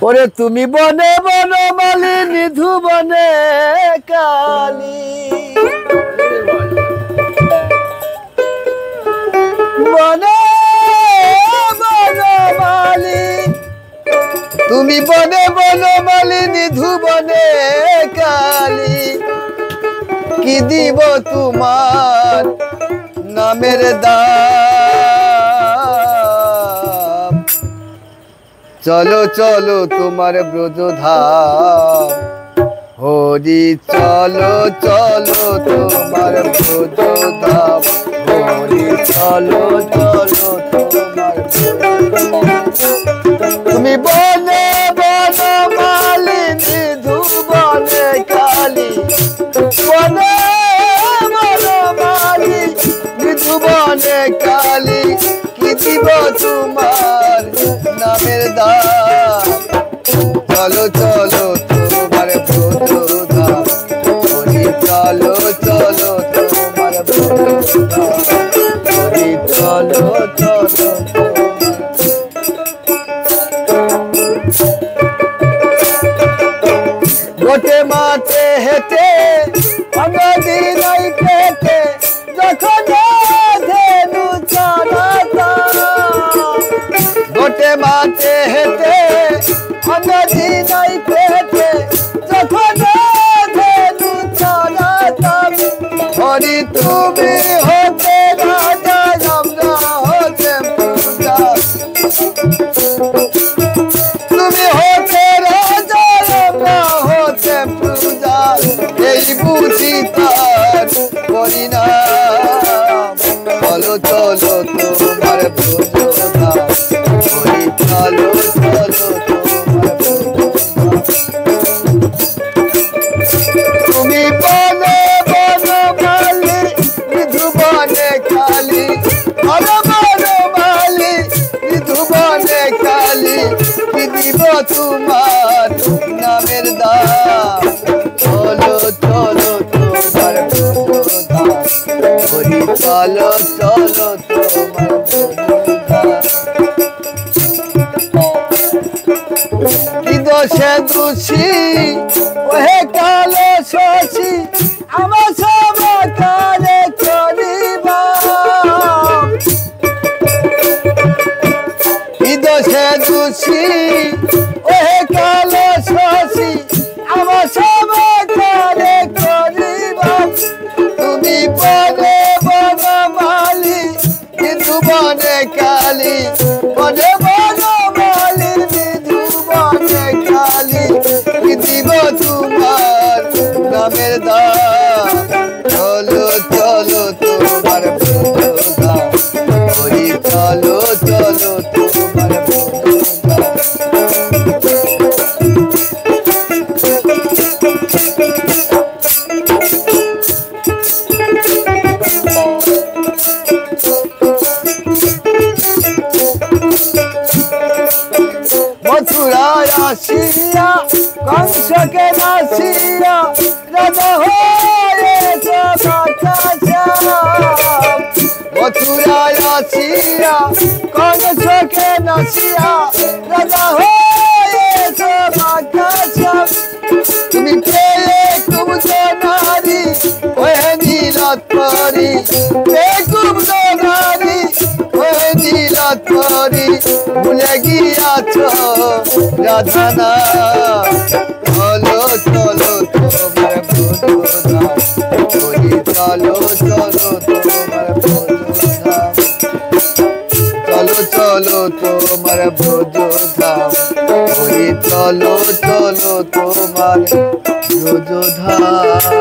ওরে তুমি বনে বনমালী ধুবনে কালী বনে বনমালী তুমি বনে বনমালী ধুবনে কালী কি দিব তোমার নামের দাম চলো চলো তোমার ব্রজধাম হরি চলো চলো তোমার ব্রজধাম হরি চলো চলো তোমার তুমি বনে বনমালী ধুবনে কালী বনে বনমালী ধুবনে কালী কি দিব তোমার নামের দাম চলো চলো তোমার ব্রজধাম হরি চলো চলো তোমার ব্রজধাম হরি চলো চলো গোটে মাঠে হেঁটে নদী নাই পেটে যখন ধেনু চড়াতাম গোটে মাঠে হেঁটে নদী নাই পেটে যখন ধেনু চড়াতাম হরি তুমি হতে রাজা আমরা হতে পূজা তুমি হতে রাজা আমরা হতে পূজা এই বুঝি তার করি না চলো চলো তোমার ব্রজধাম হরি চলো চলো তোমার তুমি বনে বনমালী ধুবনে কালী বনে বনমালী ধুবনে কালী কি দিব তোমার নামের দাম চলো চলো তোমার ব্রজধাম হরি চলো চলো তোমার ব্রজধাম কি দোষে দোষী ওহে কালো শশী আমার সব কারে করিবা কি দোষে দোষী ওহে কালো শশী আমার সব কারে করিবা তুমি বনে বনমালী ধুবনে কালী বনে বনমালী ধুবনে কালী কি দিব তোমার নামের দাম চলো চলো তোমার ব্রজধাম হরি চলো চলো তোমার ব্রজধাম মথুরায় আসিয়া কংসকে নাসিয়া রাজা হয়েছে মথুরায় আসিয়া কংসকে নাসিয়া রাজা হয়েছে তুমি পেয়ে কুব্জ নারী হয়ে নীলাত্মরি কুব্জ নারী হয়ে নীলাত্মরি ভুলে গিয়াছ রাধানা চলো চলো তোমার ব্রজধাম হরি চলো চলো তোমার ব্রজধাম চলো চলো তোমার ব্রজধাম হরি চলো চলো তোমার ব্রজধাম।